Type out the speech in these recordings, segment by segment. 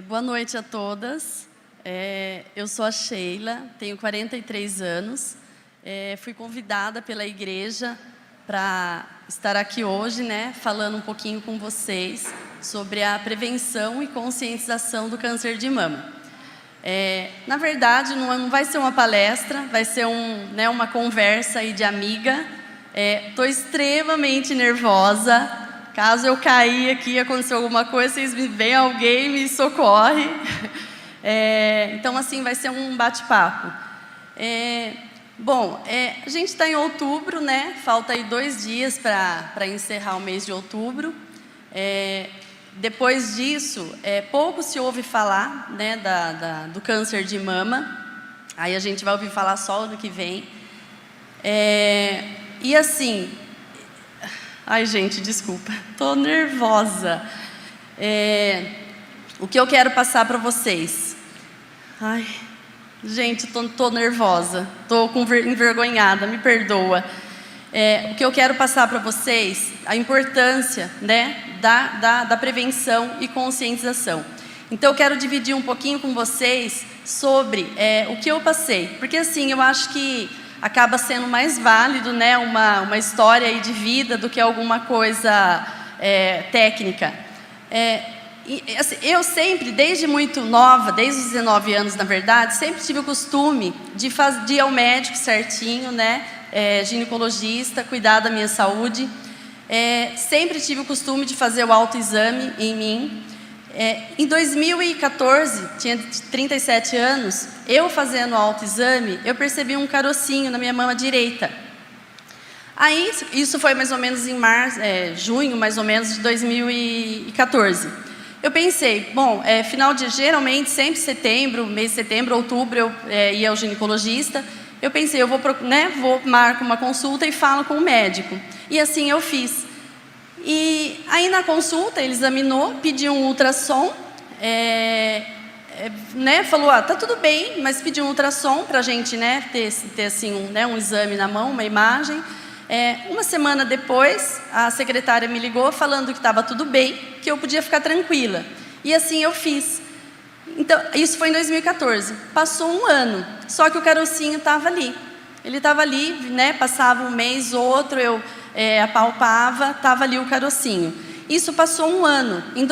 Boa noite a todas. Eu sou a Sheila, tenho 43 anos. Fui convidada pela igreja para estar aqui hoje, né, falando um pouquinho com vocês sobre a prevenção e conscientização do câncer de mama. Na verdade, não vai ser uma palestra, vai ser uma conversa aí de amiga. Estou extremamente nervosa. Caso eu cair aqui e acontecer alguma coisa, vocês me veem, alguém me socorre. Então, assim, vai ser um bate-papo. A gente está em outubro, né? Falta aí 2 dias para encerrar o mês de outubro. Depois disso, pouco se ouve falar, né, do câncer de mama. Aí a gente vai ouvir falar só no que vem. E assim... Ai, gente, desculpa, estou nervosa. O que eu quero passar para vocês? Ai, gente, estou nervosa, estou envergonhada, me perdoa. O que eu quero passar para vocês, a importância, né, da prevenção e conscientização. Então, eu quero dividir um pouquinho com vocês sobre o que eu passei. Porque, assim, eu acho que acaba sendo mais válido, né, uma história aí de vida do que alguma coisa técnica. Assim, eu sempre, desde muito nova, desde os 19 anos, na verdade, sempre tive o costume de ir ao médico certinho, né, ginecologista, cuidar da minha saúde. Sempre tive o costume de fazer o autoexame em mim. Em 2014, tinha 37 anos, eu fazendo o autoexame, eu percebi um carocinho na minha mama direita. Aí, isso foi mais ou menos em junho, mais ou menos, de 2014. Eu pensei, geralmente, sempre setembro, mês de setembro, outubro, eu ia ao ginecologista. Eu pensei, eu marco uma consulta e falo com o médico. E assim eu fiz. E aí na consulta ele examinou, pediu um ultrassom, falou, tá tudo bem, mas pediu um ultrassom para a gente, né, ter assim, um exame na mão, uma imagem. Uma semana depois, a secretária me ligou falando que estava tudo bem, que eu podia ficar tranquila. E assim eu fiz. Então, isso foi em 2014. Passou um ano, só que o carocinho estava ali. Ele estava ali, né, passava um mês, outro, eu apalpava, estava ali o carocinho. Isso passou um ano. Em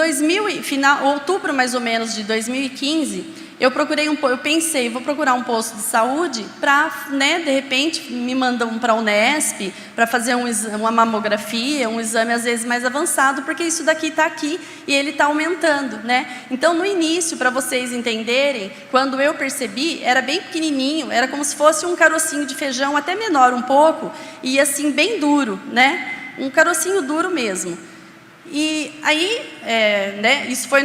outubro mais ou menos de 2015, eu pensei, vou procurar um posto de saúde para, né, de repente, me mandam para a Unesp para fazer uma mamografia, um exame às vezes mais avançado, porque isso daqui está aqui e ele está aumentando, né? Então, no início, para vocês entenderem, quando eu percebi, era bem pequenininho, era como se fosse um carocinho de feijão, até menor um pouco, e assim, bem duro, né? Um carocinho duro mesmo. E aí, isso foi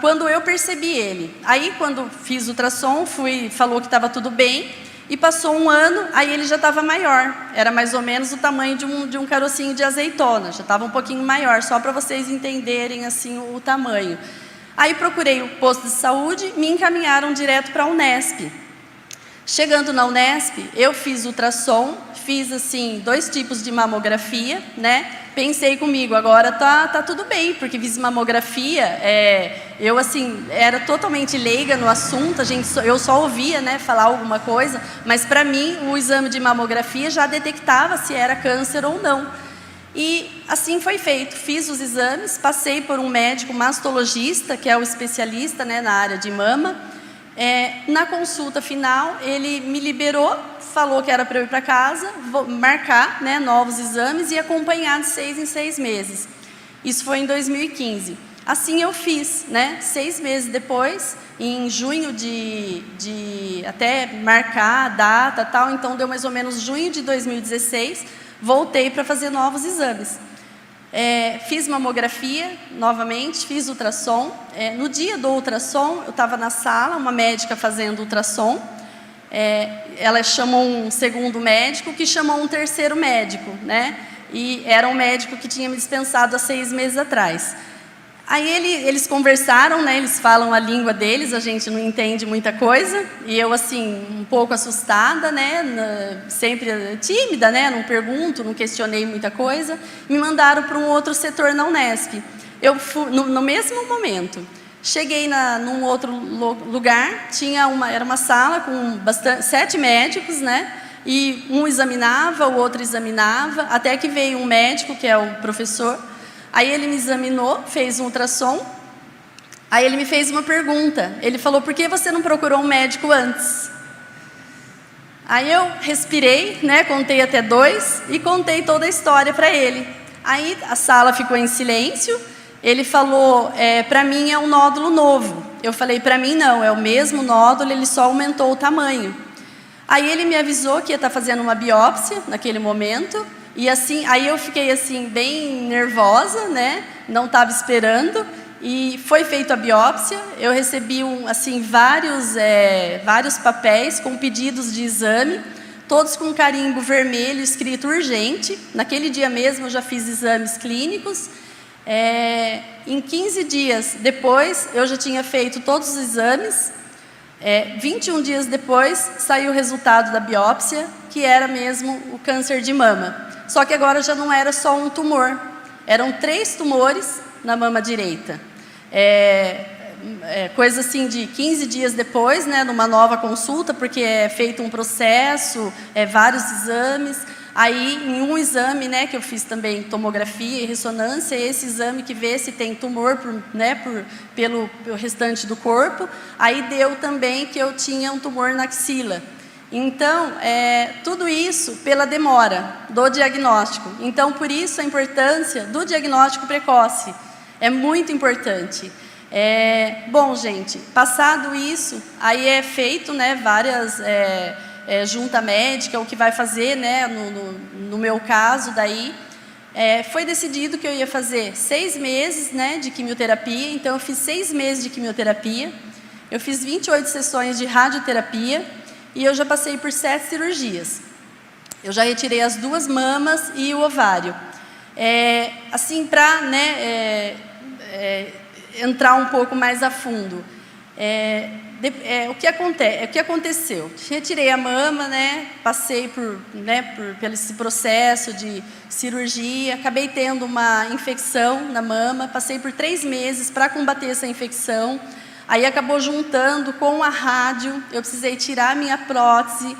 quando eu percebi ele. Aí, quando fiz o ultrassom, falou que estava tudo bem, e passou um ano, aí ele já estava maior. Era mais ou menos o tamanho de um carocinho de azeitona, já estava um pouquinho maior, só para vocês entenderem assim, o tamanho. Aí procurei o posto de saúde, me encaminharam direto para a Unesp. Chegando na Unesp, eu fiz ultrassom, fiz assim 2 tipos de mamografia, né? Pensei comigo, agora tá tudo bem, porque fiz mamografia, eu assim, era totalmente leiga no assunto, eu só ouvia, né, falar alguma coisa, mas para mim o exame de mamografia já detectava se era câncer ou não. E assim foi feito, fiz os exames, passei por um médico mastologista, que é o especialista, né, na área de mama. Na consulta final, ele me liberou, falou que era para eu ir para casa, marcar, né, novos exames e acompanhar de 6 em 6 meses. Isso foi em 2015. Assim eu fiz, né? 6 meses depois, em junho até marcar a data, tal, então deu mais ou menos junho de 2016, voltei para fazer novos exames. Fiz mamografia novamente, fiz ultrassom. No dia do ultrassom, eu estava na sala, uma médica fazendo ultrassom. Ela chamou um segundo médico, que chamou um terceiro médico, né? E era um médico que tinha me dispensado há 6 meses atrás. Aí eles conversaram, né? Eles falam a língua deles, a gente não entende muita coisa. E eu, assim, um pouco assustada, né? Sempre tímida, né? Não pergunto, não questionei muita coisa. Me mandaram para um outro setor na Unesp. Eu fui, no mesmo momento. Cheguei num outro lugar, era uma sala com 7 médicos, né? E um examinava, o outro examinava, até que veio um médico, que é o professor. Aí ele me examinou, fez um ultrassom. Aí ele me fez uma pergunta. Ele falou: por que você não procurou um médico antes? Aí eu respirei, né? Contei até 2 e contei toda a história para ele. Aí a sala ficou em silêncio. Ele falou: para mim é um nódulo novo. Eu falei: para mim não, é o mesmo nódulo, ele só aumentou o tamanho. Aí ele me avisou que ia estar fazendo uma biópsia naquele momento. E assim, aí eu fiquei assim bem nervosa, né? Não estava esperando. E foi feita a biópsia. Eu recebi vários papéis com pedidos de exame, todos com carimbo vermelho escrito urgente. Naquele dia mesmo eu já fiz exames clínicos. Em 15 dias depois eu já tinha feito todos os exames. 21 dias depois saiu o resultado da biópsia, que era mesmo o câncer de mama. Só que agora já não era só um tumor, eram 3 tumores na mama direita. Coisa assim de 15 dias depois, né, numa nova consulta, porque é feito um processo, vários exames. Aí, em um exame, né, que eu fiz também tomografia e ressonância, esse exame que vê se tem tumor pelo restante do corpo, aí deu também que eu tinha um tumor na axila. Então, tudo isso pela demora do diagnóstico. Então, por isso a importância do diagnóstico precoce. É muito importante. Bom, gente, passado isso, aí é feito, né, várias... junta médica, o que vai fazer, né, no meu caso, daí, foi decidido que eu ia fazer 6 meses, né, de quimioterapia. Então eu fiz 6 meses de quimioterapia, eu fiz 28 sessões de radioterapia e eu já passei por 7 cirurgias. Eu já retirei as 2 mamas e o ovário. Assim, para, né, entrar um pouco mais a fundo, o que aconteceu? Retirei a mama, né? Passei por esse processo de cirurgia, acabei tendo uma infecção na mama, passei por 3 meses para combater essa infecção. Aí acabou juntando com a rádio, eu precisei tirar a minha prótese,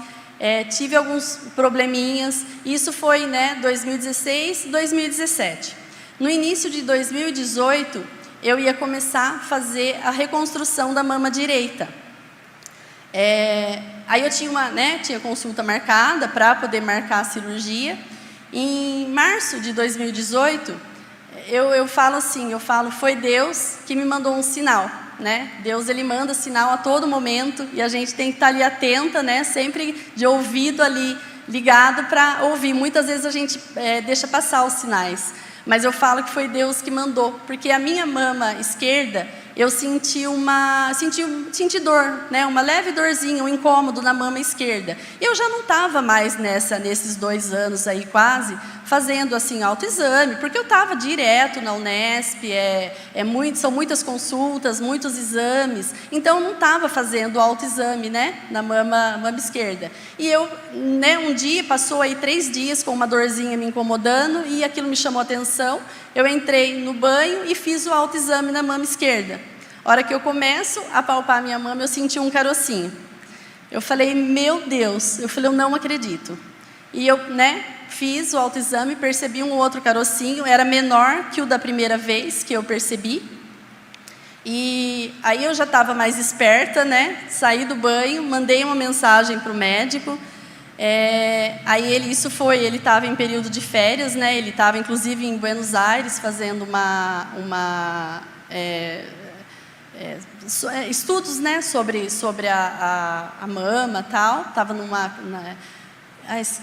tive alguns probleminhas. Isso foi, né, 2016, 2017. No início de 2018, eu ia começar a fazer a reconstrução da mama direita. Aí eu tinha consulta marcada para poder marcar a cirurgia. Em março de 2018, eu falo, foi Deus que me mandou um sinal, né? Deus, ele manda sinal a todo momento e a gente tem que estar ali atenta, né? Sempre de ouvido ali ligado para ouvir. Muitas vezes a gente deixa passar os sinais. Mas eu falo que foi Deus que mandou, porque a minha mama esquerda, eu senti dor, né? Uma leve dorzinha, um incômodo na mama esquerda. E eu já não estava mais nesses 2 anos aí quase, fazendo assim autoexame, porque eu estava direto na Unesp, são muitas consultas, muitos exames, então eu não estava fazendo autoexame, né? Na mama esquerda. E eu, né, um dia, passou aí 3 dias com uma dorzinha me incomodando e aquilo me chamou a atenção. Eu entrei no banho e fiz o autoexame na mama esquerda. A hora que eu começo a palpar a minha mama, eu senti um carocinho. Eu falei: meu Deus, eu não acredito. E eu, né, fiz o autoexame, percebi um outro carocinho, era menor que o da primeira vez que eu percebi. E aí eu já estava mais esperta, né, saí do banho, mandei uma mensagem para o médico. Aí ele estava em período de férias, né? Ele estava inclusive em Buenos Aires fazendo estudos, né? sobre a mama e tal. Estava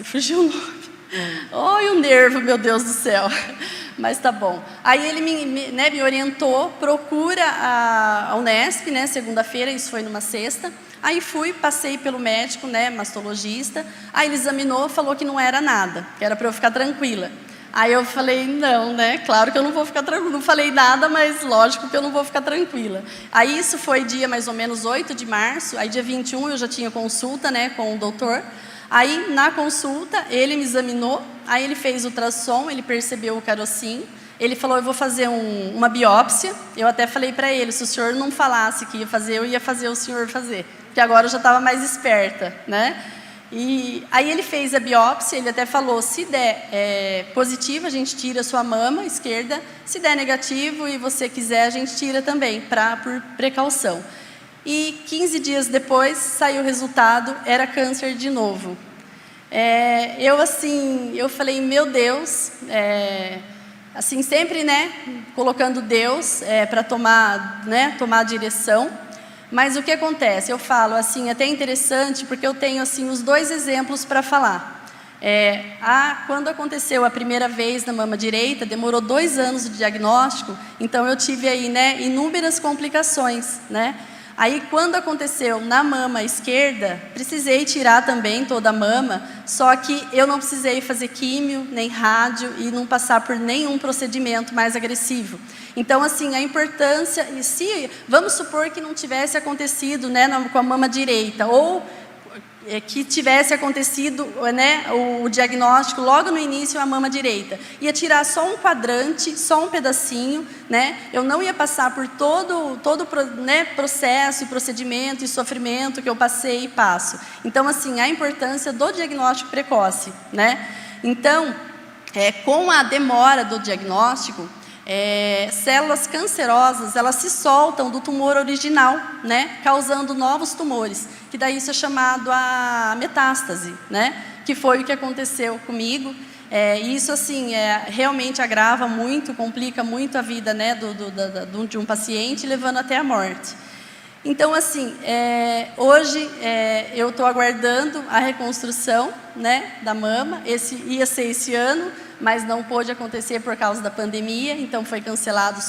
fugiu o nome. Oi, o nervo, meu Deus do céu. Mas tá bom. Aí ele me orientou, procura a Unesp, né? Segunda-feira, isso foi numa sexta. Aí passei pelo médico, né, mastologista. Aí ele examinou, falou que não era nada, que era para eu ficar tranquila. Aí eu falei: não, né, claro que eu não vou ficar tranquila. Não falei nada, mas lógico que eu não vou ficar tranquila. Aí isso foi dia mais ou menos 8 de março. Aí dia 21 eu já tinha consulta, né, com o doutor. Aí na consulta ele me examinou, aí ele fez ultrassom, ele percebeu o carocinho. ele falou, eu vou fazer uma biópsia. Eu até falei para ele, se o senhor não falasse que ia fazer, eu ia fazer o senhor fazer. Porque agora eu já estava mais esperta, né? E aí ele fez a biópsia, ele até falou, se der positivo, a gente tira a sua mama esquerda. Se der negativo e você quiser, a gente tira também, por precaução. E 15 dias depois, saiu o resultado, era câncer de novo. Eu falei, meu Deus, assim, sempre, né, colocando Deus para tomar a direção. Mas o que acontece? Eu falo, assim, até interessante, porque eu tenho, assim, os dois exemplos para falar. Quando aconteceu a primeira vez na mama direita, demorou 2 anos o diagnóstico, então eu tive aí, né, inúmeras complicações, né? Aí, quando aconteceu na mama esquerda, precisei tirar também toda a mama, só que eu não precisei fazer químio, nem rádio e não passar por nenhum procedimento mais agressivo. Então, assim, a importância, e se, vamos supor que não tivesse acontecido, né, com a mama direita, ou que tivesse acontecido, né, o diagnóstico logo no início a mama direita, ia tirar só um quadrante, só um pedacinho, né? Eu não ia passar por todo né, processo e procedimento e sofrimento que eu passei e passo. Então, assim, a importância do diagnóstico precoce, né? Então, com a demora do diagnóstico, células cancerosas, elas se soltam do tumor original, né, causando novos tumores, que daí isso é chamado a metástase, né, que foi o que aconteceu comigo. Isso, assim, realmente agrava muito, complica muito a vida, né, de um paciente, levando até a morte. Então, assim, hoje eu estou aguardando a reconstrução, né, da mama. Ia ser esse ano, mas não pôde acontecer por causa da pandemia, então foi cancelado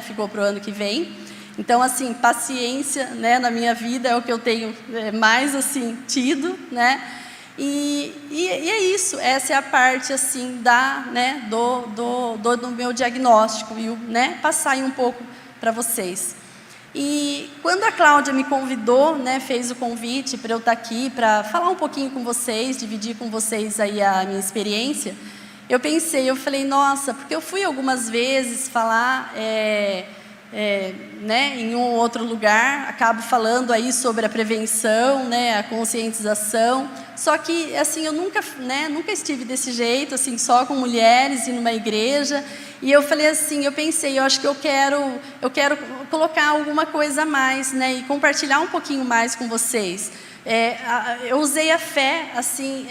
ficou para o ano que vem. Então, assim, paciência, né, na minha vida é o que eu tenho mais, assim, tido, né? E é isso, essa é a parte, assim, do meu diagnóstico, né, passar aí um pouco para vocês. E quando a Cláudia me convidou, né, fez o convite para eu estar aqui, para falar um pouquinho com vocês, dividir com vocês aí a minha experiência, eu falei, nossa, porque eu fui algumas vezes falar né, em um outro lugar, acabo falando aí sobre a prevenção, né, a conscientização, só que, assim, eu nunca estive desse jeito, assim, só com mulheres e numa igreja, e eu falei assim, eu acho que eu quero colocar alguma coisa a mais, né, e compartilhar um pouquinho mais com vocês. Eu usei a fé, assim,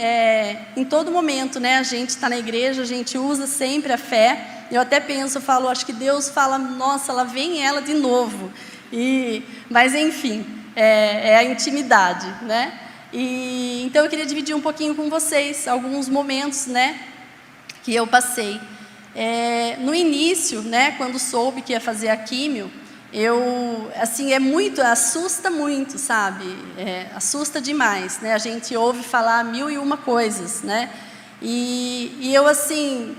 em todo momento, né, a gente está na igreja, a gente usa sempre a fé. Eu até penso, acho que Deus fala, nossa, lá vem ela de novo. Mas, enfim, é a intimidade, né? Então, eu queria dividir um pouquinho com vocês alguns momentos, né, que eu passei. No início, né, quando soube que ia fazer a químio, assim, assusta muito, sabe? Assusta demais, né? A gente ouve falar 1001 coisas, né? E eu, assim,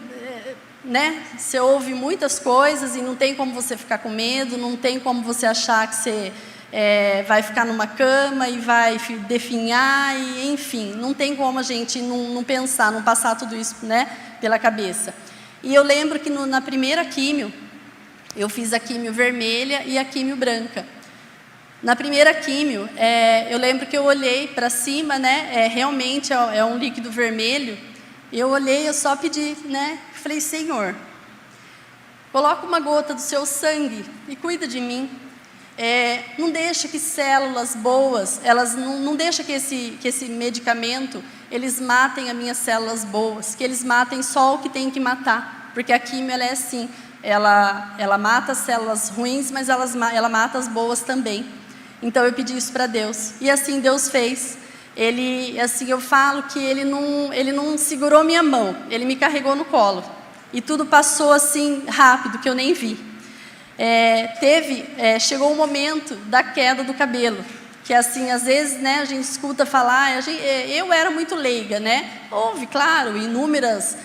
né? Você ouve muitas coisas e não tem como você ficar com medo, não tem como você achar que você vai ficar numa cama e vai definhar, e, enfim, não tem como a gente não pensar, não passar tudo isso, né, pela cabeça. E eu lembro que na primeira químio, eu fiz a químio vermelha e a químio branca. Na primeira químio, eu lembro que eu olhei para cima, né, realmente é um líquido vermelho. Eu olhei, eu só pedi, né, falei, Senhor, coloca uma gota do seu sangue e cuida de mim. Não deixa que células boas, não deixa que esse medicamento, eles matem as minhas células boas, que eles matem só o que tem que matar, porque a químio ela é assim. Ela mata as células ruins, mas ela mata as boas também. Então eu pedi isso para Deus. E assim Deus fez. Assim, eu falo que ele não segurou minha mão, ele me carregou no colo. E tudo passou assim rápido, que eu nem vi. Chegou o momento da queda do cabelo. Que assim, às vezes, né, a gente escuta falar, eu era muito leiga, né? Houve, claro, inúmeras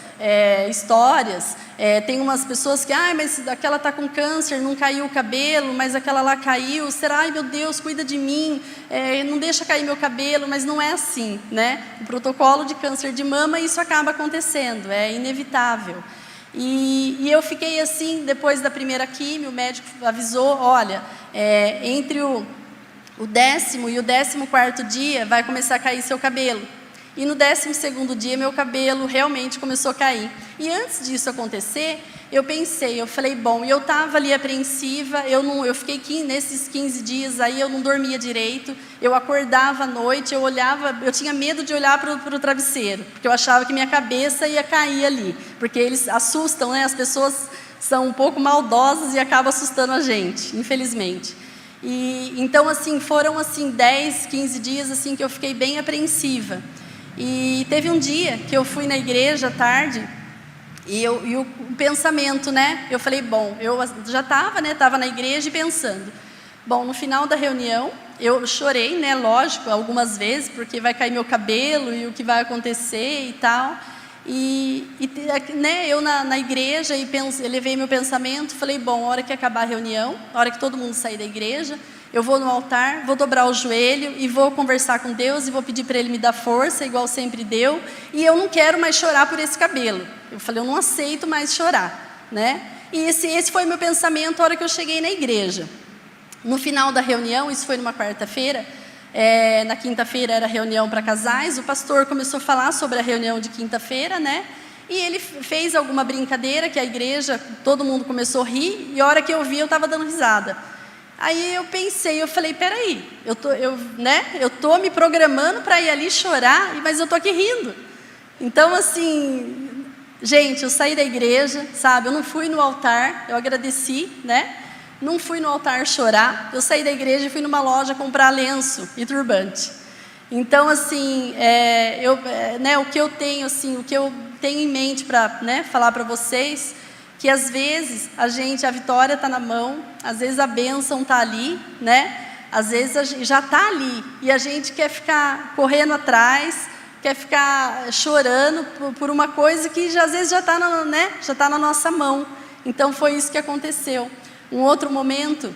histórias. Tem umas pessoas que, mas aquela está com câncer, não caiu o cabelo, mas aquela lá caiu, será, ai meu Deus, cuida de mim, não deixa cair meu cabelo, mas não é assim, né? O protocolo de câncer de mama, isso acaba acontecendo, é inevitável. E eu fiquei assim, depois da primeira químio, o médico avisou, olha, entre o 10º e o 14º dia vai começar a cair seu cabelo. E no 12º dia meu cabelo realmente começou a cair. E antes disso acontecer, eu falei, bom, eu estava ali apreensiva, eu fiquei nesses 15 dias aí, eu não dormia direito, eu acordava à noite, eu tinha medo de olhar para o travesseiro, porque eu achava que minha cabeça ia cair ali, porque eles assustam, né? As pessoas são um pouco maldosas e acabam assustando a gente, infelizmente. E então, assim, foram assim 10, 15 dias assim que eu fiquei bem apreensiva. E teve um dia que eu fui na igreja à tarde e o pensamento, né? Eu falei, bom, eu já estava, né? Estava na igreja e pensando. Bom, no final da reunião, eu chorei, né? Lógico, algumas vezes, porque vai cair meu cabelo e o que vai acontecer e tal. Né, eu na igreja eu levei meu pensamento, falei, bom, a hora que acabar a reunião, a hora que todo mundo sair da igreja, eu vou no altar, vou dobrar o joelho e vou conversar com Deus e vou pedir para Ele me dar força, igual sempre deu, e eu não quero mais chorar por esse cabelo. Eu falei, eu não aceito mais chorar, né? E esse foi meu pensamento a hora que eu cheguei na igreja. No final da reunião, isso foi numa quarta-feira, na quinta-feira era reunião para casais, o pastor começou a falar sobre a reunião de quinta-feira, né? E ele fez alguma brincadeira que a igreja, todo mundo começou a rir, e a hora que eu vi, eu estava dando risada. Aí eu pensei, eu falei, peraí, eu tô me programando para ir ali chorar, mas eu tô aqui rindo. Então, assim, gente, eu saí da igreja, sabe? Eu não fui no altar, eu agradeci, né? Não fui no altar chorar, eu saí da igreja e fui numa loja comprar lenço e turbante. Então, assim, o que eu tenho, assim, o que eu tenho em mente para, né, falar para vocês, que às vezes a vitória está na mão, às vezes a bênção está ali, né? Às vezes já está ali e a gente quer ficar correndo atrás, quer ficar chorando por uma coisa que às vezes já está na nossa mão. Então foi isso que aconteceu. Um outro momento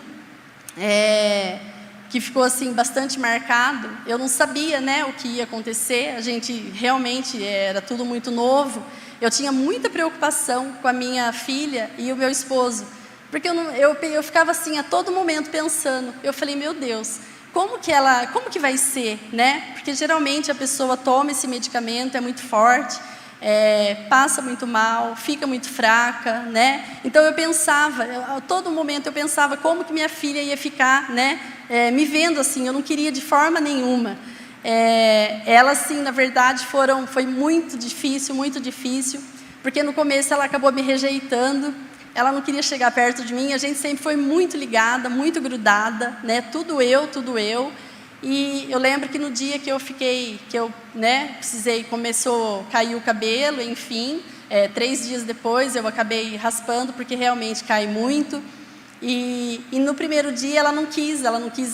que ficou assim bastante marcado, eu não sabia, né, o que ia acontecer, a gente realmente era tudo muito novo. Eu tinha muita preocupação com a minha filha e o meu esposo, porque eu ficava assim a todo momento pensando, eu falei, meu Deus, como que vai ser, né? Porque geralmente a pessoa toma esse medicamento, é muito forte, passa muito mal, fica muito fraca, né? Então eu pensava, a todo momento eu pensava como que minha filha ia ficar, né? Me vendo assim, eu não queria de forma nenhuma. Ela, assim, na verdade, foi muito difícil, porque no começo ela acabou me rejeitando, ela não queria chegar perto de mim, a gente sempre foi muito ligada, muito grudada, né? Tudo eu. E eu lembro que no dia que começou a cair o cabelo, enfim, 3 dias depois eu acabei raspando, porque realmente cai muito. E no primeiro dia ela não quis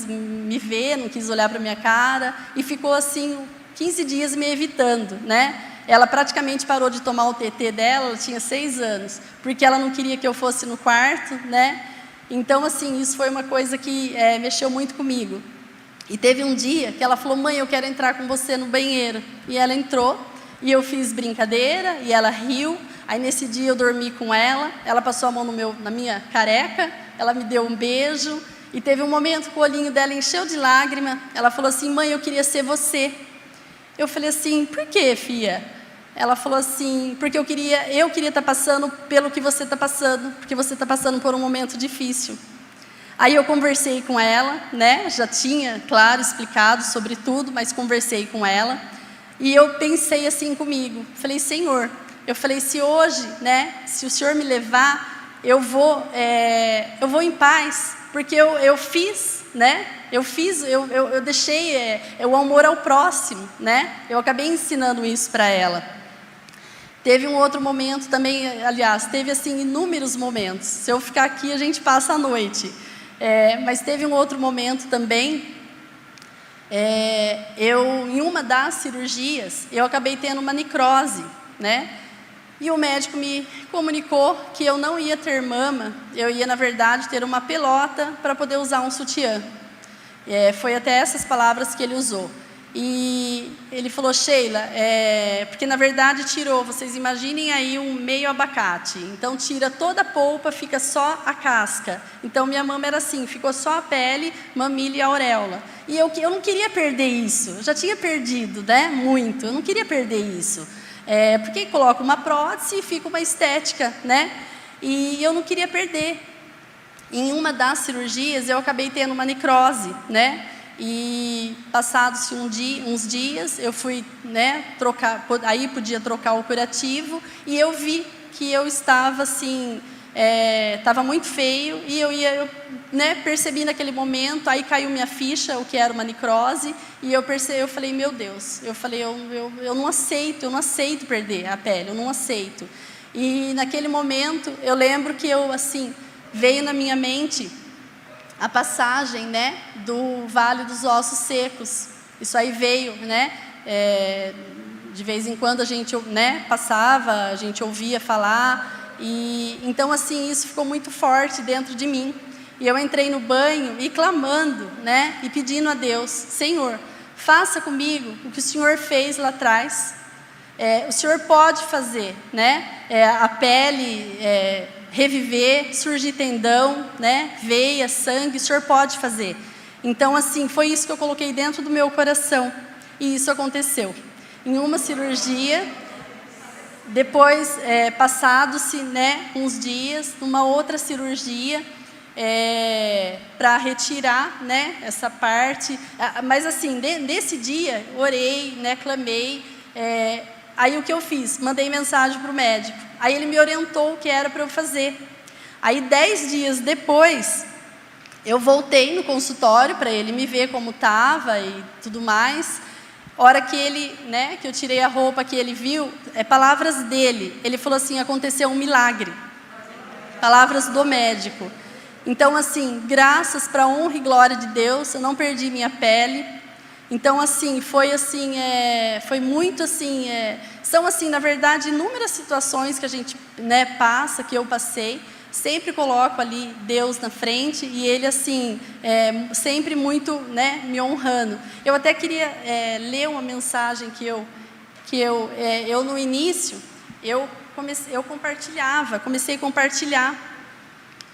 me ver, não quis olhar para minha cara e ficou assim 15 dias me evitando, né? Ela praticamente parou de tomar o TT dela, ela tinha 6 anos, porque ela não queria que eu fosse no quarto, né? Então, assim, isso foi uma coisa que mexeu muito comigo. E teve um dia que ela falou, mãe, eu quero entrar com você no banheiro. E ela entrou, e eu fiz brincadeira, e ela riu. Aí nesse dia eu dormi com ela passou a mão na minha careca, ela me deu um beijo, e teve um momento que o olhinho dela encheu de lágrima, ela falou assim, mãe, eu queria ser você. Eu falei assim, por quê, filha? Ela falou assim, porque eu queria estar passando pelo que você está passando, porque você está passando por um momento difícil. Aí eu conversei com ela, né? Já tinha, claro, explicado sobre tudo, mas conversei com ela. E eu pensei assim comigo, falei, Senhor, se hoje, né, se o Senhor me levar, eu vou em paz, porque eu fiz, né? Eu deixei o amor ao próximo, né? Eu acabei ensinando isso para ela. Teve um outro momento também, aliás, teve assim inúmeros momentos. Se eu ficar aqui, a gente passa a noite. Mas teve um outro momento também. Em uma das cirurgias, eu acabei tendo uma necrose, né? E o médico me comunicou que eu não ia ter mama, eu ia, na verdade, ter uma pelota para poder usar um sutiã. Foi até essas palavras que ele usou. E ele falou, Sheila, porque na verdade tirou, vocês imaginem aí um meio abacate, então tira toda a polpa, fica só a casca. Então minha mama era assim, ficou só a pele, mamilha e auréola. E eu não queria perder isso, eu já tinha perdido, né, muito, eu não queria perder isso. Porque coloca uma prótese e fica uma estética, né? E eu não queria perder. Em uma das cirurgias eu acabei tendo uma necrose, né? E passados uns dias, eu fui, né, trocar, aí podia trocar o curativo, e eu vi que eu estava assim, estava muito feio, e eu né, percebi naquele momento, aí caiu minha ficha, o que era uma necrose, e eu falei, meu Deus, eu não aceito perder a pele, eu não aceito. E naquele momento, eu lembro que assim, veio na minha mente a passagem, né, do Vale dos Ossos Secos. Isso aí veio, né, de vez em quando a gente, né, passava, a gente ouvia falar, e então assim, isso ficou muito forte dentro de mim. E eu entrei no banho e clamando, né, e pedindo a Deus, Senhor, faça comigo o que o Senhor fez lá atrás. O Senhor pode fazer, né, a pele reviver, surgir tendão, né, veia, sangue, o Senhor pode fazer. Então, assim, foi isso que eu coloquei dentro do meu coração, e isso aconteceu. Em uma cirurgia, depois, passados-se, né, uns dias, numa outra cirurgia, para retirar, né, essa parte, mas assim, nesse dia, orei, né, clamei, aí o que eu fiz? Mandei mensagem para o médico. Aí ele me orientou o que era para eu fazer. Aí 10 dias depois, eu voltei no consultório para ele me ver como estava e tudo mais. Hora que ele, né, que eu tirei a roupa, que ele viu, palavras dele. Ele falou assim, aconteceu um milagre. Palavras do médico. Então assim, graças para a honra e glória de Deus, eu não perdi minha pele. Então, assim, foi muito assim, são assim, na verdade, inúmeras situações que a gente, né, passa, que eu passei, sempre coloco ali Deus na frente, e Ele, assim, sempre muito, né, me honrando. Eu até queria ler uma mensagem que eu no início, comecei a compartilhar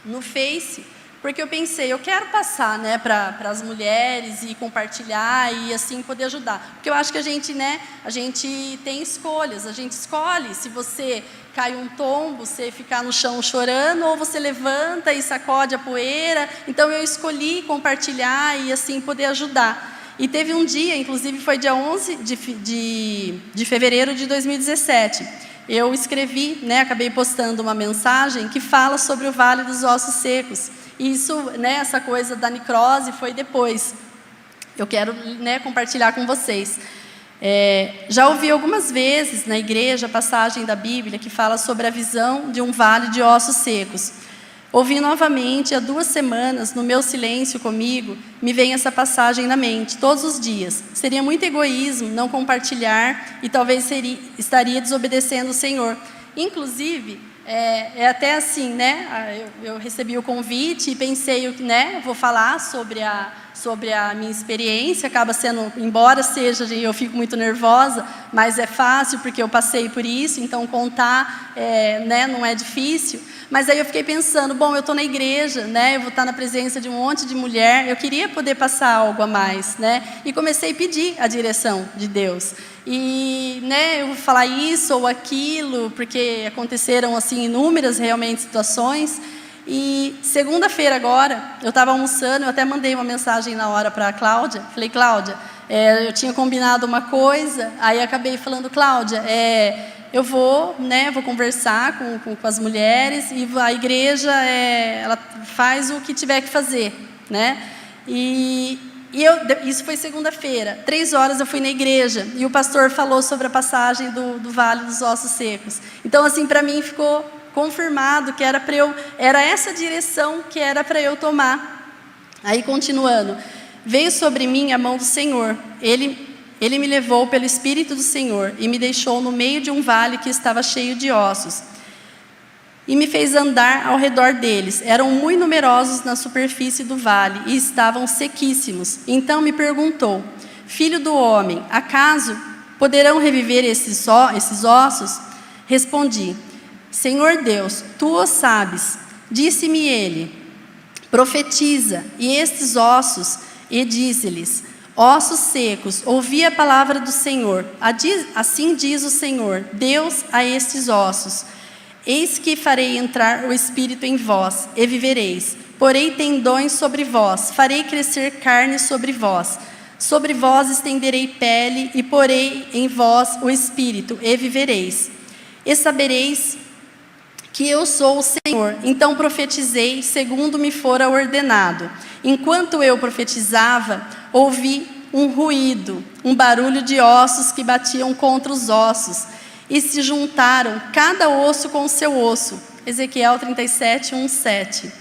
no Face, porque eu pensei, eu quero passar, né, para as mulheres e compartilhar e assim poder ajudar. Porque eu acho que a gente, né, a gente tem escolhas, a gente escolhe se você cai um tombo, você ficar no chão chorando, ou você levanta e sacode a poeira. Então eu escolhi compartilhar e assim poder ajudar. E teve um dia, inclusive foi dia 11 de fevereiro de 2017, eu escrevi, né, acabei postando uma mensagem que fala sobre o Vale dos Ossos Secos. E isso, né, essa coisa da necrose foi depois. Eu quero, né, compartilhar com vocês. Já ouvi algumas vezes na igreja a passagem da Bíblia que fala sobre a visão de um vale de ossos secos. Ouvi novamente há 2 semanas, no meu silêncio comigo, me vem essa passagem na mente, todos os dias. Seria muito egoísmo não compartilhar e talvez estaria desobedecendo o Senhor. Inclusive, até assim, né, eu recebi o convite e pensei, né, vou falar sobre a minha experiência, acaba sendo, embora seja, eu fico muito nervosa, mas é fácil porque eu passei por isso, então contar, né, não é difícil. Mas aí eu fiquei pensando, bom, eu estou na igreja, né, eu vou estar na presença de um monte de mulher, eu queria poder passar algo a mais, né, e comecei a pedir a direção de Deus. E, né, eu vou falar isso ou aquilo, porque aconteceram assim inúmeras realmente situações. E segunda-feira agora, eu estava almoçando, eu até mandei uma mensagem na hora para a Cláudia. Falei, Cláudia, eu tinha combinado uma coisa, aí acabei falando, Cláudia, eu vou, né, vou conversar com as mulheres e a igreja, ela faz o que tiver que fazer, né? Isso foi segunda-feira, 3 horas eu fui na igreja e o pastor falou sobre a passagem do Vale dos Ossos Secos. Então, assim, para mim ficou confirmado que era essa direção que era para eu tomar. Aí, continuando, veio sobre mim a mão do Senhor. Ele me levou pelo Espírito do Senhor e me deixou no meio de um vale que estava cheio de ossos. E me fez andar ao redor deles. Eram muito numerosos na superfície do vale e estavam sequíssimos. Então me perguntou, filho do homem, acaso poderão reviver esses ossos? Respondi: Senhor Deus, tu o sabes. Disse-me ele: profetiza, e estes ossos, e dize-lhes: ossos secos, ouvi a palavra do Senhor. Assim diz o Senhor, Deus, a estes ossos: eis que farei entrar o Espírito em vós, e vivereis. Porei tendões sobre vós, farei crescer carne sobre vós estenderei pele, e porei em vós o Espírito, e vivereis. E sabereis que eu sou o Senhor. Então profetizei, segundo me fora ordenado. Enquanto eu profetizava, ouvi um ruído, um barulho de ossos que batiam contra os ossos, e se juntaram, cada osso com o seu osso. Ezequiel 37, 1, 7.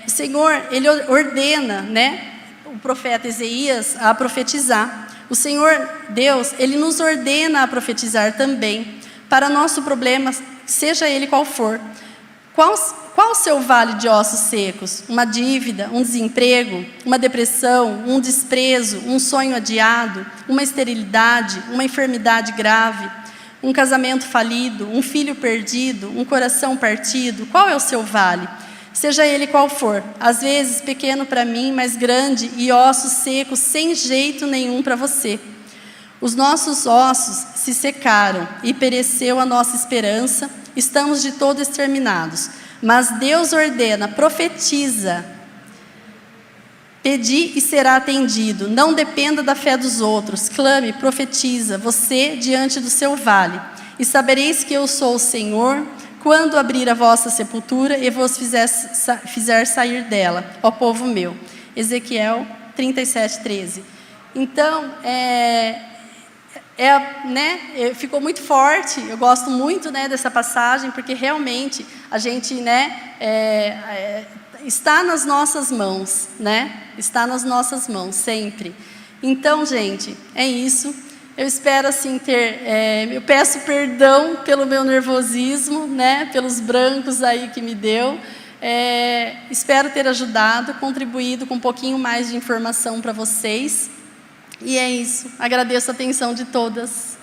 O Senhor, Ele ordena, né, o profeta Isaías a profetizar. O Senhor Deus, Ele nos ordena a profetizar também, para nosso problema, seja ele qual for. Qual o seu vale de ossos secos? Uma dívida, um desemprego, uma depressão, um desprezo, um sonho adiado, uma esterilidade, uma enfermidade grave, um casamento falido, um filho perdido, um coração partido? Qual é o seu vale? Seja ele qual for, às vezes pequeno para mim, mas grande, e ossos secos sem jeito nenhum para você. Os nossos ossos se secaram e pereceu a nossa esperança, estamos de todo exterminados. Mas Deus ordena, profetiza, pedi e será atendido, não dependa da fé dos outros, clame, profetiza, você diante do seu vale, e sabereis que eu sou o Senhor, quando abrir a vossa sepultura e vos fizer sair dela, ó povo meu. Ezequiel 37, 13. Então, ficou muito forte. Eu gosto muito, né, dessa passagem, porque realmente a gente, né, está nas nossas mãos, né? Está nas nossas mãos sempre. Então, gente, é isso. Eu espero assim eu peço perdão pelo meu nervosismo, né, pelos brancos aí que me deu. Espero ter ajudado, contribuído com um pouquinho mais de informação para vocês. E é isso. Agradeço a atenção de todas.